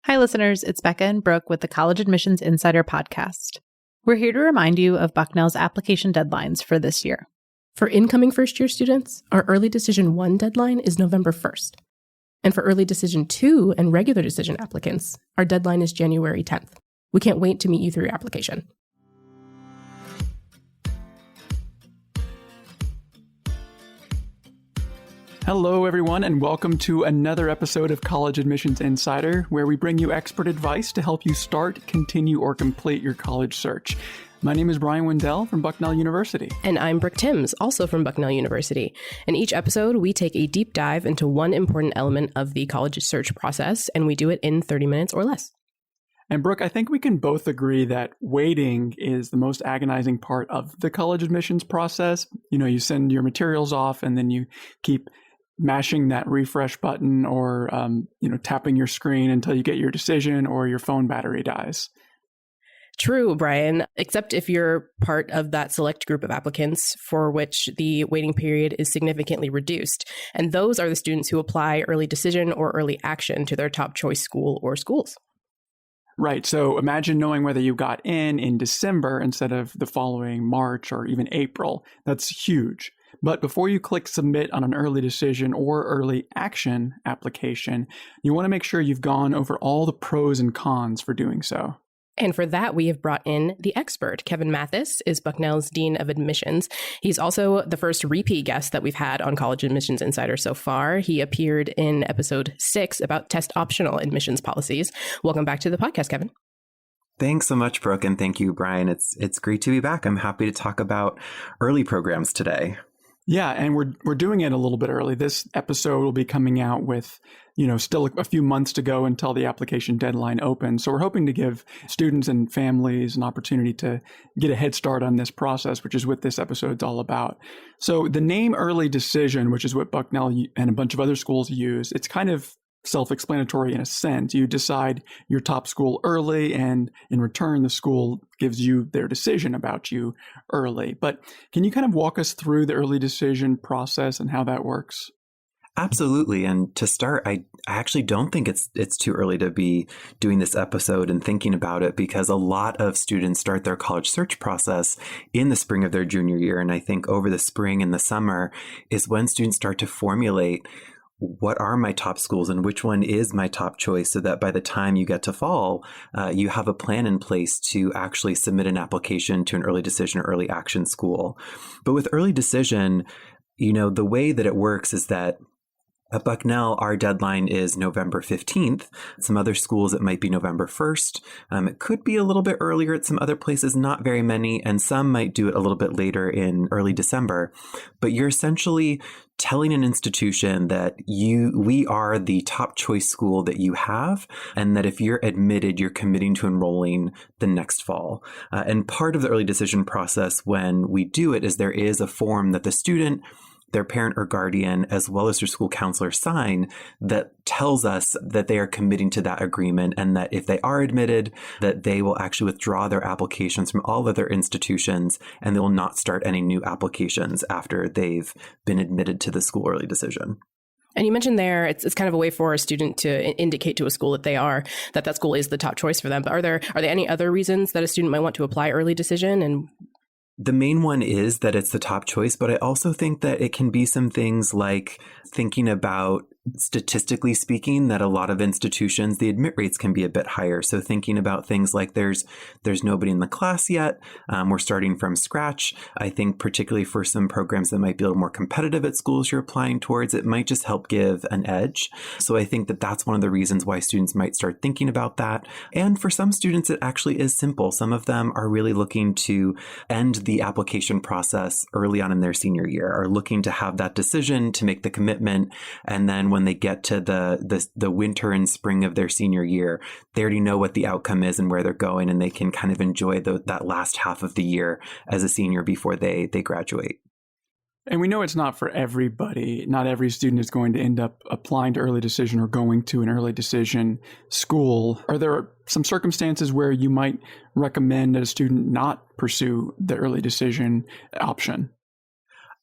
Hi, listeners. It's Becca and Brooke with the College Admissions Insider podcast. We're here to remind you of Bucknell's application deadlines for this year. For incoming first-year students, our Early Decision 1 deadline is November 1st. And for Early Decision 2 and Regular Decision applicants, our deadline is January 10th. We can't wait to meet you through your application. Hello, everyone, and welcome to another episode of College Admissions Insider, where we bring you expert advice to help you start, continue, or complete your college search. My name is Brian Wendell from Bucknell University. And I'm Brooke Timms, also from Bucknell University. In each episode, we take a deep dive into one important element of the college search process, and we do it in 30 minutes or less. And Brooke, I think we can both agree that waiting is the most agonizing part of the college admissions process. You send your materials off and then you keep mashing that refresh button or, tapping your screen until you get your decision or your phone battery dies. True, Brian, except if you're part of that select group of applicants for which the waiting period is significantly reduced. And those are the students who apply early decision or early action to their top choice school or schools. Right. So imagine knowing whether you got in December instead of the following March or even April. That's huge. But before you click submit on an early decision or early action application, you want to make sure you've gone over all the pros and cons for doing so. And for that, we have brought in the expert. Kevin Mathis is Bucknell's Dean of Admissions. He's also the first repeat guest that we've had on College Admissions Insider so far. He appeared in episode 6 about test optional admissions policies. Welcome back to the podcast, Kevin. Thanks so much, Brooke, and thank you, Brian. It's great to be back. I'm happy to talk about early programs today. Yeah, and we're doing it a little bit early. This episode will be coming out with, still a few months to go until the application deadline opens. So we're hoping to give students and families an opportunity to get a head start on this process, which is what this episode's all about. So the name early decision, which is what Bucknell and a bunch of other schools use, it's kind of self-explanatory in a sense. You decide your top school early, and in return, the school gives you their decision about you early. But can you kind of walk us through the early decision process and how that works? Absolutely. And to start, I actually don't think it's too early to be doing this episode and thinking about it, because a lot of students start their college search process in the spring of their junior year. And I think over the spring and the summer is when students start to formulate what are my top schools and which one is my top choice, so that by the time you get to fall, you have a plan in place to actually submit an application to an early decision or early action school. But with early decision, the way that it works is that at Bucknell, our deadline is November 15th. Some other schools, it might be November 1st. It could be a little bit earlier at some other places, not very many, and some might do it a little bit later in early December. But you're essentially telling an institution that we are the top choice school that you have, and that if you're admitted, you're committing to enrolling the next fall. And part of the early decision process when we do it is there is a form that the student, their parent or guardian, as well as their school counselor sign that tells us that they are committing to that agreement, and that if they are admitted, that they will actually withdraw their applications from all other institutions, and they will not start any new applications after they've been admitted to the school early decision. And you mentioned there, it's kind of a way for a student to indicate to a school that school is the top choice for them. But are there any other reasons that a student might want to apply early decision? And the main one is that it's the top choice, but I also think that it can be some things like thinking about, statistically speaking, that a lot of institutions, the admit rates can be a bit higher. So thinking about things like there's nobody in the class yet. We're starting from scratch. I think particularly for some programs that might be a little more competitive at schools you're applying towards, it might just help give an edge. So I think that that's one of the reasons why students might start thinking about that. And for some students, it actually is simple. Some of them are really looking to end the application process early on in their senior year, are looking to have that decision to make the commitment. And then when they get to the winter and spring of their senior year, they already know what the outcome is and where they're going, and they can kind of enjoy that last half of the year as a senior before they graduate. And we know it's not for everybody. Not every student is going to end up applying to early decision or going to an early decision school. Are there some circumstances where you might recommend that a student not pursue the early decision option?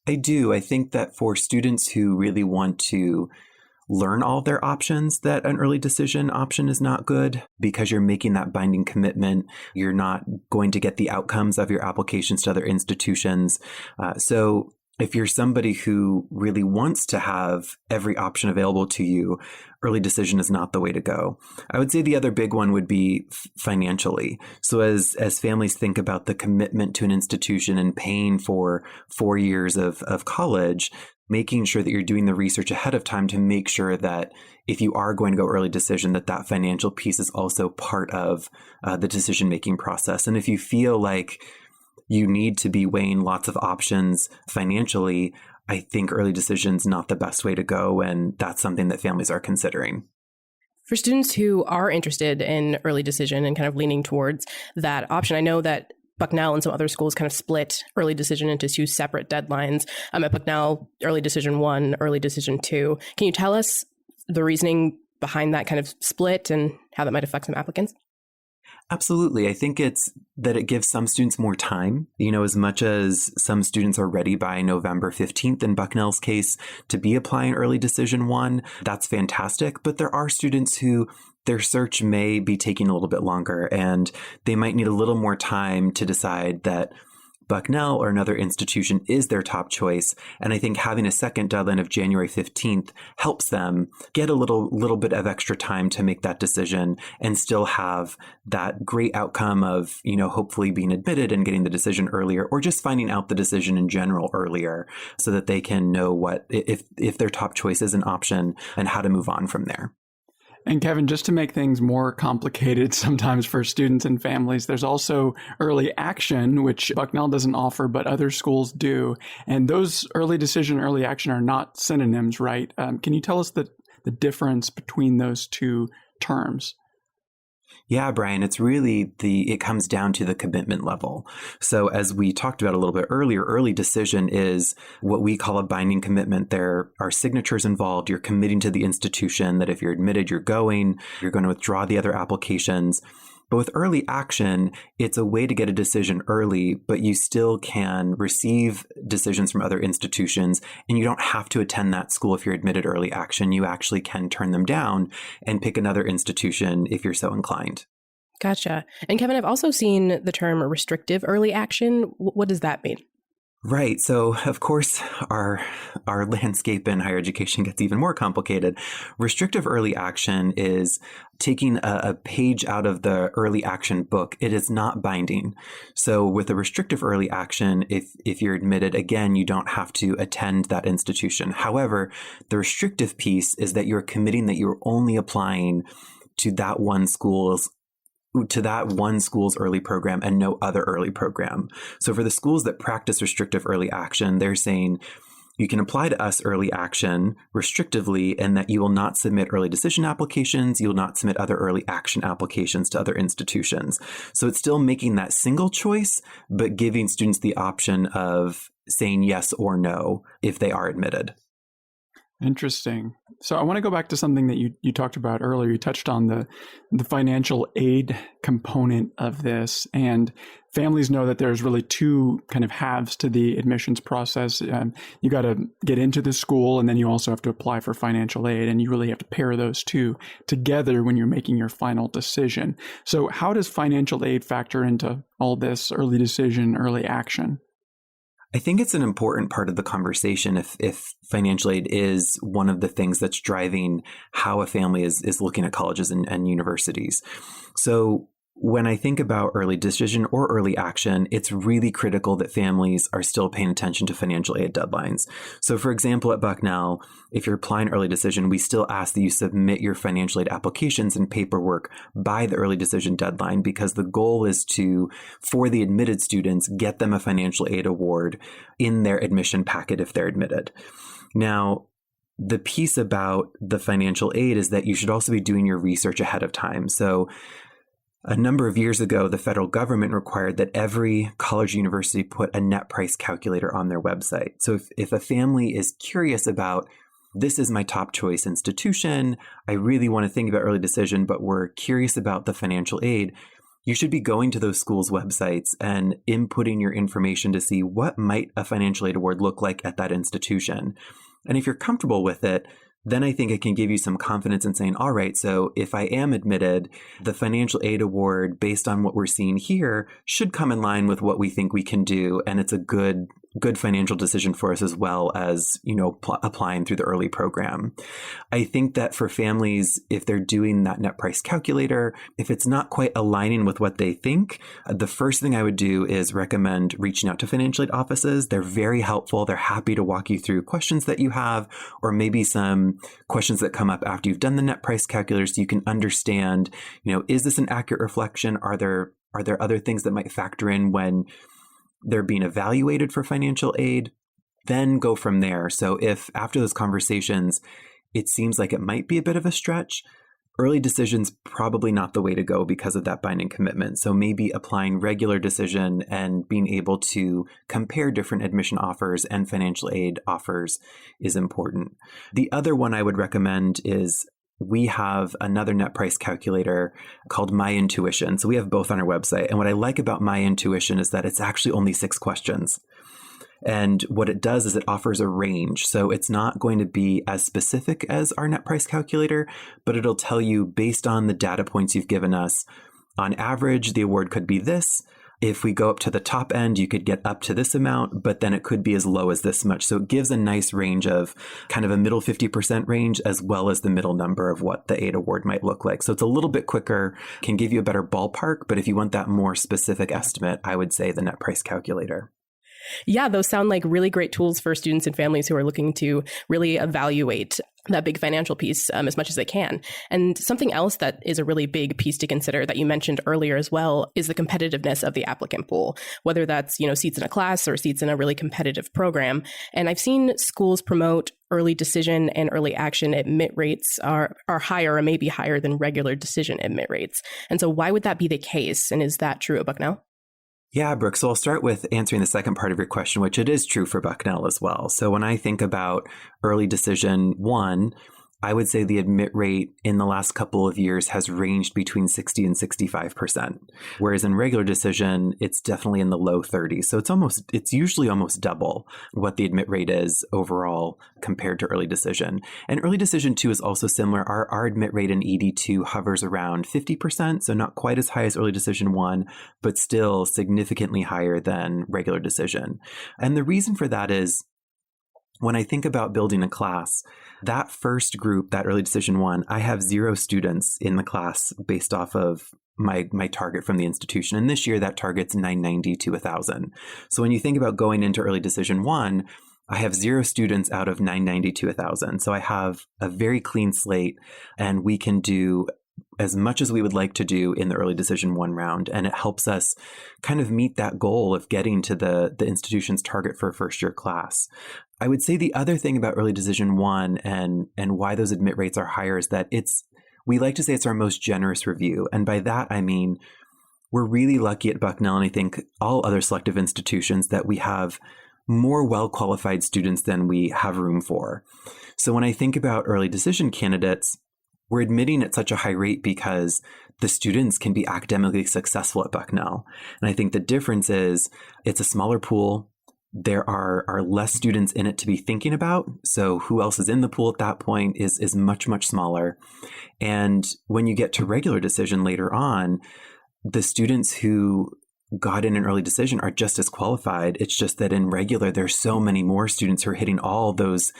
I do. I think that for students who really want to learn all of their options, that an early decision option is not good because you're making that binding commitment. You're not going to get the outcomes of your applications to other institutions. So if you're somebody who really wants to have every option available to you, early decision is not the way to go. I would say the other big one would be financially. So as families think about the commitment to an institution and paying for 4 years of college, making sure that you're doing the research ahead of time to make sure that if you are going to go early decision, that financial piece is also part of the decision-making process. And if you feel like you need to be weighing lots of options financially, I think early decision's not the best way to go. And that's something that families are considering. For students who are interested in early decision and kind of leaning towards that option, I know that Bucknell and some other schools kind of split early decision into 2 separate deadlines. At Bucknell, early decision 1, early decision 2. Can you tell us the reasoning behind that kind of split and how that might affect some applicants? Absolutely. I think it's that it gives some students more time. As much as some students are ready by November 15th in Bucknell's case to be applying early decision 1, that's fantastic. But there are students who their search may be taking a little bit longer and they might need a little more time to decide that Bucknell or another institution is their top choice. And I think having a second deadline of January 15th helps them get a little bit of extra time to make that decision and still have that great outcome of, hopefully being admitted and getting the decision earlier, or just finding out the decision in general earlier so that they can know what, if their top choice is an option and how to move on from there. And Kevin, just to make things more complicated sometimes for students and families, there's also early action, which Bucknell doesn't offer, but other schools do. And those early decision, early action are not synonyms, right? Can you tell us the difference between those 2 terms? Yeah, Brian, it's really it comes down to the commitment level. So as we talked about a little bit earlier, early decision is what we call a binding commitment. There are signatures involved. You're committing to the institution that if you're admitted, you're going to withdraw the other applications. But with early action, it's a way to get a decision early, but you still can receive decisions from other institutions, and you don't have to attend that school if you're admitted early action. You actually can turn them down and pick another institution if you're so inclined. Gotcha. And Kevin, I've also seen the term restrictive early action. What does that mean? Right. So, of course, our landscape in higher education gets even more complicated. Restrictive early action is taking a page out of the early action book. It is not binding. So with a restrictive early action, if you're admitted, again, you don't have to attend that institution. However, the restrictive piece is that you're committing that you're only applying to that one school's early program and no other early program. So for the schools that practice restrictive early action, they're saying you can apply to us early action restrictively, and that you will not submit early decision applications. You will not submit other early action applications to other institutions. So it's still making that single choice, but giving students the option of saying yes or no if they are admitted. Interesting. So I want to go back to something that you talked about earlier. You touched on the financial aid component of this, and families know that there's really 2 kind of halves to the admissions process. You got to get into the school, and then you also have to apply for financial aid, and you really have to pair those 2 together when you're making your final decision. So how does financial aid factor into all this early decision, early action? I think it's an important part of the conversation if financial aid is one of the things that's driving how a family is looking at colleges and universities. So when I think about early decision or early action, it's really critical that families are still paying attention to financial aid deadlines. So for example, at Bucknell, if you're applying early decision, we still ask that you submit your financial aid applications and paperwork by the early decision deadline, because the goal is to, for the admitted students, get them a financial aid award in their admission packet if they're admitted. Now, the piece about the financial aid is that you should also be doing your research ahead of time. So a number of years ago, the federal government required that every college university put a net price calculator on their website. So if a family is curious about, this is my top choice institution, I really want to think about early decision, but we're curious about the financial aid, you should be going to those schools' websites and inputting your information to see what might a financial aid award look like at that institution. And if you're comfortable with it, then I think it can give you some confidence in saying, all right, so if I am admitted, the financial aid award, based on what we're seeing here, should come in line with what we think we can do. And it's a good financial decision for us, as well as, applying through the early program. I think that for families, if they're doing that net price calculator, if it's not quite aligning with what they think, the first thing I would do is recommend reaching out to financial aid offices. They're very helpful. They're happy to walk you through questions that you have, or maybe some questions that come up after you've done the net price calculator, so you can understand, is this an accurate reflection? Are there other things that might factor in when they're being evaluated for financial aid? Then go from there. So if after those conversations, it seems like it might be a bit of a stretch, early decision's probably not the way to go because of that binding commitment. So maybe applying regular decision and being able to compare different admission offers and financial aid offers is important. The other one I would recommend is we have another net price calculator called My Intuition. So we have both on our website. And what I like about My Intuition is that it's actually only 6 questions. And what it does is it offers a range. So it's not going to be as specific as our net price calculator, but it'll tell you, based on the data points you've given us, on average, the award could be this. If we go up to the top end, you could get up to this amount, but then it could be as low as this much. So it gives a nice range of kind of a middle 50% range, as well as the middle number of what the aid award might look like. So it's a little bit quicker, can give you a better ballpark. But if you want that more specific estimate, I would say the net price calculator. Yeah, those sound like really great tools for students and families who are looking to really evaluate that big financial piece as much as they can. And something else that is a really big piece to consider that you mentioned earlier as well is the competitiveness of the applicant pool, whether that's, seats in a class or seats in a really competitive program. And I've seen schools promote early decision and early action admit rates are higher, or maybe higher than regular decision admit rates. And so why would that be the case? And is that true at Bucknell? Yeah, Brooke. So I'll start with answering the second part of your question, which it is true for Bucknell as well. So when I think about early decision 1, I would say the admit rate in the last couple of years has ranged between 60 and 65%. Whereas in regular decision, it's definitely in the low 30s. So it's usually almost double what the admit rate is overall compared to early decision. And early decision 2 is also similar. Our admit rate in ED2 hovers around 50%. So not quite as high as early decision 1, but still significantly higher than regular decision. And the reason for that is, when I think about building a class, that first group, that early decision 1, I have 0 students in the class based off of my target from the institution. And this year that target's 990 to 1,000. So when you think about going into early decision 1, I have 0 students out of 990 to 1,000. So I have a very clean slate, and we can do as much as we would like to do in the early decision 1 round. And it helps us kind of meet that goal of getting to the institution's target for a first year class. I would say the other thing about early decision 1 and why those admit rates are higher is that we like to say it's our most generous review. And by that, I mean, we're really lucky at Bucknell, and I think all other selective institutions, that we have more well-qualified students than we have room for. So when I think about early decision candidates, we're admitting at such a high rate because the students can be academically successful at Bucknell. And I think the difference is it's a smaller pool. There are less students in it to be thinking about. So who else is in the pool at that point is much, much smaller. And when you get to regular decision later on, the students who got in an early decision are just as qualified. It's just that in regular, there's so many more students who are hitting all those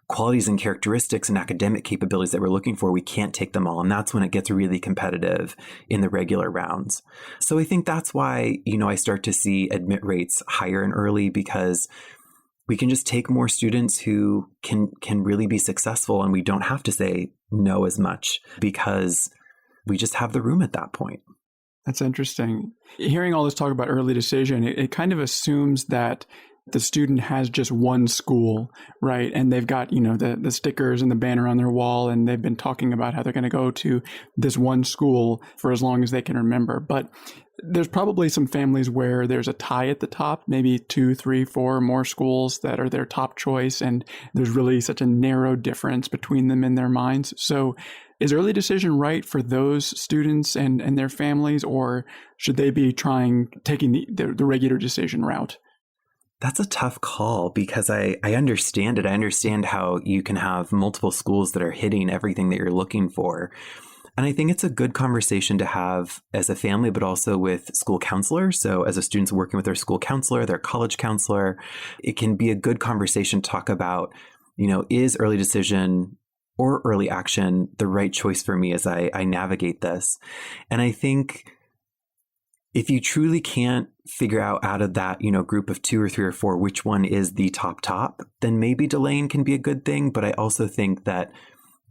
qualities and characteristics and academic capabilities that we're looking for. We can't take them all. And that's when it gets really competitive in the regular rounds. So I think that's why, I start to see admit rates higher and early, because we can just take more students who can really be successful, and we don't have to say no as much because we just have the room at that point. That's interesting. Hearing all this talk about early decision, it kind of assumes that the student has just one school, right? And they've got, the stickers and the banner on their wall, and they've been talking about how they're going to go to this one school for as long as they can remember. But there's probably some families where there's a tie at the top, maybe 2, 3, 4 more schools that are their top choice. And there's really such a narrow difference between them in their minds. So is early decision right for those students and their families, or should they be taking the regular decision route? That's a tough call because I understand it. I understand how you can have multiple schools that are hitting everything that you're looking for. And I think it's a good conversation to have as a family, but also with school counselors. So as a student's working with their school counselor, their college counselor, it can be a good conversation to talk about, is early decision or early action the right choice for me as I navigate this? And I think if you truly can't figure out of that, group of 2 or 3 or 4, which one is the top, then maybe delaying can be a good thing. But I also think that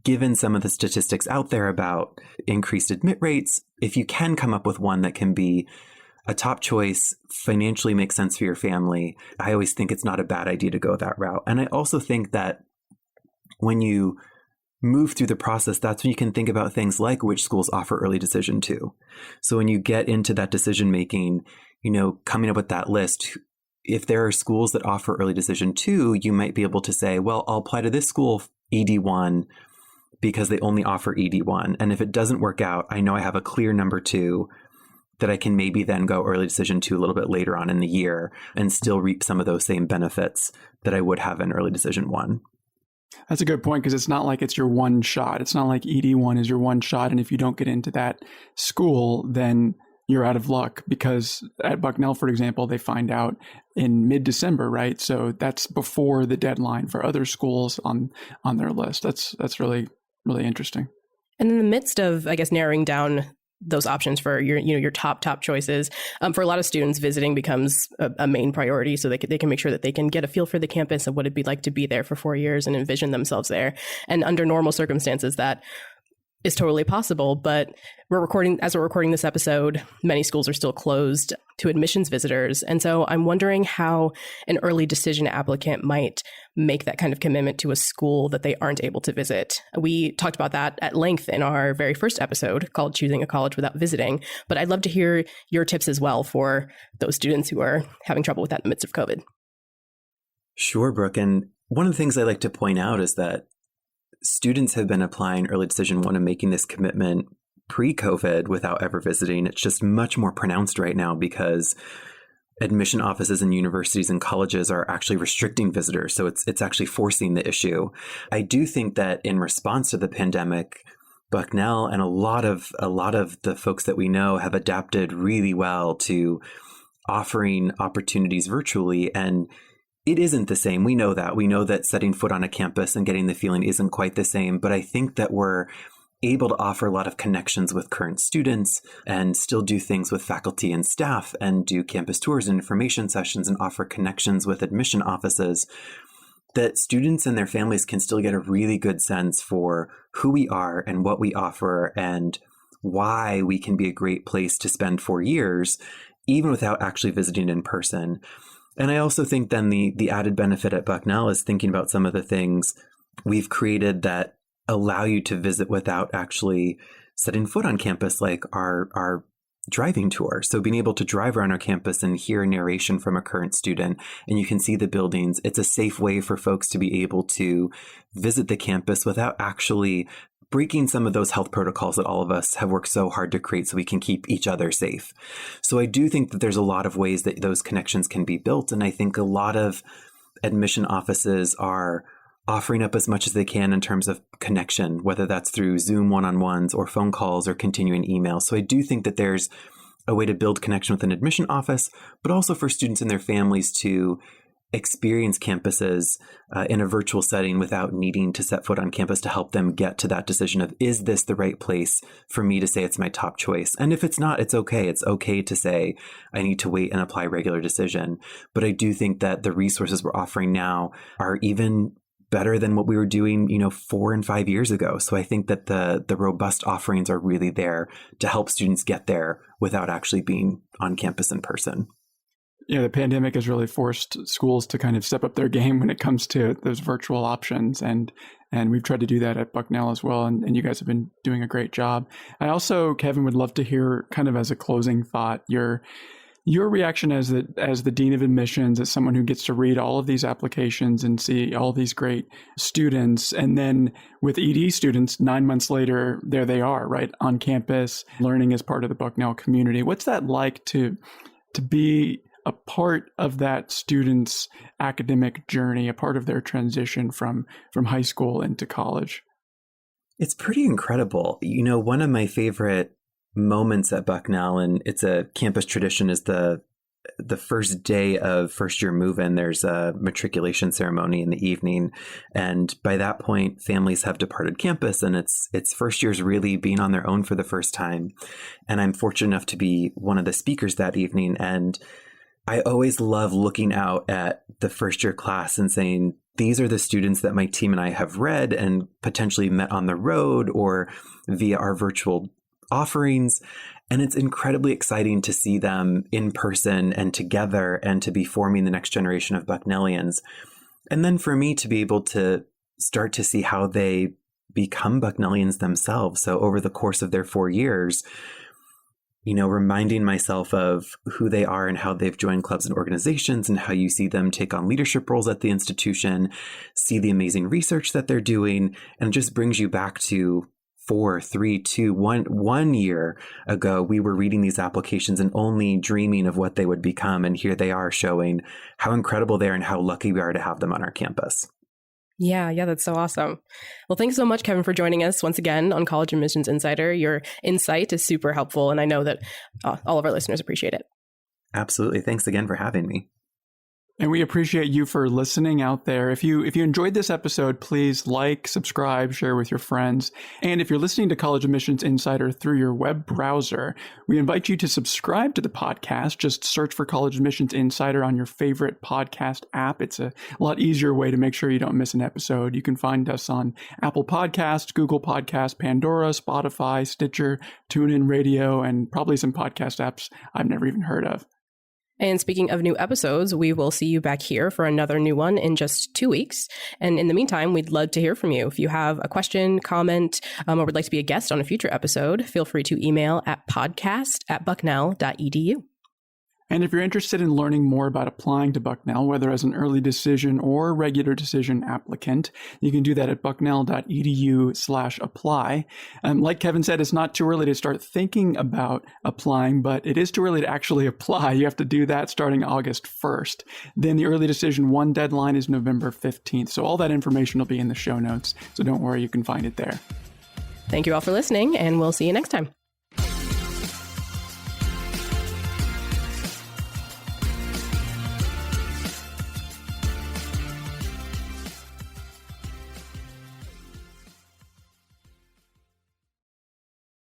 given some of the statistics out there about increased admit rates, if you can come up with one that can be a top choice, financially makes sense for your family, I always think it's not a bad idea to go that route. And I also think that when you move through the process, that's when you can think about things like which schools offer early decision to. So when you get into that decision making, coming up with that list, if there are schools that offer early decision to, you might be able to say, well, I'll apply to this school ED1 because they only offer ED1. And if it doesn't work out, I know I have a clear number 2 that I can maybe then go early decision to a little bit later on in the year and still reap some of those same benefits that I would have in early decision 1. That's a good point, because it's not like it's your one shot. It's not like ED1 is your one shot. And if you don't get into that school, then you're out of luck, because at Bucknell, for example, they find out in mid-December, right? So that's before the deadline for other schools on their list. That's really, really interesting. And in the midst of, I guess, narrowing down those options for your top choices, for a lot of students, visiting becomes a main priority, so they can make sure that they can get a feel for the campus and what it'd be like to be there for 4 years and envision themselves there. And under normal circumstances, that is totally possible. But as we're recording this episode, many schools are still closed to admissions visitors. And so I'm wondering how an early decision applicant might make that kind of commitment to a school that they aren't able to visit. We talked about that at length in our very first episode called Choosing a College Without Visiting. But I'd love to hear your tips as well for those students who are having trouble with that in the midst of COVID. Sure, Brooke. And one of the things I like to point out is that students have been applying early decision 1 and making this commitment pre-COVID without ever visiting. It's just much more pronounced right now because admission offices in universities and colleges are actually restricting visitors. So it's actually forcing the issue. I do think that in response to the pandemic, Bucknell and a lot of the folks that we know have adapted really well to offering opportunities virtually. And it isn't the same. We know that. We know that setting foot on a campus and getting the feeling isn't quite the same. But I think that we're able to offer a lot of connections with current students and still do things with faculty and staff and do campus tours and information sessions and offer connections with admission offices, that students and their families can still get a really good sense for who we are and what we offer and why we can be a great place to spend 4 years, even without actually visiting in person. And I also think then the added benefit at Bucknell is thinking about some of the things we've created that allow you to visit without actually setting foot on campus, like our driving tour. So being able to drive around our campus and hear a narration from a current student, and you can see the buildings. It's a safe way for folks to be able to visit the campus without actually breaking some of those health protocols that all of us have worked so hard to create so we can keep each other safe. So I do think that there's a lot of ways that those connections can be built. And I think a lot of admission offices are offering up as much as they can in terms of connection, whether that's through Zoom one-on-ones or phone calls or continuing email. So I do think that there's a way to build connection with an admission office, but also for students and their families to experience campuses in a virtual setting without needing to set foot on campus to help them get to that decision of, is this the right place for me to say it's my top choice? And if it's not, it's okay. It's okay to say, I need to wait and apply regular decision. But I do think that the resources we're offering now are even better than what we were doing, 4 and 5 years ago. So I think that the robust offerings are really there to help students get there without actually being on campus in person. Yeah, the pandemic has really forced schools to kind of step up their game when it comes to those virtual options. And we've tried to do that at Bucknell as well. And you guys have been doing a great job. I also, Kevin, would love to hear kind of as a closing thought, your reaction as the Dean of Admissions, as someone who gets to read all of these applications and see all these great students. And then with ED students, 9 months later, there they are, right, on campus, learning as part of the Bucknell community. What's that like to be a part of that student's academic journey, a part of their transition from high school into college? It's pretty incredible. You know, one of my favorite moments at Bucknell, and it's a campus tradition, is the first day of first year move-in. There's a matriculation ceremony in the evening. And by that point, families have departed campus, and it's first years really being on their own for the first time. And I'm fortunate enough to be one of the speakers that evening. And I always love looking out at the first year class and saying, these are the students that my team and I have read and potentially met on the road or via our virtual offerings. And it's incredibly exciting to see them in person and together and to be forming the next generation of Bucknellians. And then for me to be able to start to see how they become Bucknellians themselves. So over the course of their 4 years, you know, reminding myself of who they are and how they've joined clubs and organizations and how you see them take on leadership roles at the institution, see the amazing research that they're doing, and it just brings you back to 4, 3, 2, 1 year ago, we were reading these applications and only dreaming of what they would become. And here they are showing how incredible they are and how lucky we are to have them on our campus. Yeah, that's so awesome. Well, thanks so much, Kevin, for joining us once again on College Admissions Insider. Your insight is super helpful, and I know that all of our listeners appreciate it. Absolutely. Thanks again for having me. And we appreciate you for listening out there. If you enjoyed this episode, please like, subscribe, share with your friends. And if you're listening to College Admissions Insider through your web browser, we invite you to subscribe to the podcast. Just search for College Admissions Insider on your favorite podcast app. It's a lot easier way to make sure you don't miss an episode. You can find us on Apple Podcasts, Google Podcasts, Pandora, Spotify, Stitcher, TuneIn Radio, and probably some podcast apps I've never even heard of. And speaking of new episodes, we will see you back here for another new one in just 2 weeks. And in the meantime, we'd love to hear from you. If you have a question, comment, or would like to be a guest on a future episode, feel free to email at podcast@bucknell.edu. And if you're interested in learning more about applying to Bucknell, whether as an early decision or regular decision applicant, you can do that at bucknell.edu/apply. Like Kevin said, it's not too early to start thinking about applying, but it is too early to actually apply. You have to do that starting August 1st. Then the early decision 1 deadline is November 15th. So all that information will be in the show notes. So don't worry, you can find it there. Thank you all for listening, and we'll see you next time.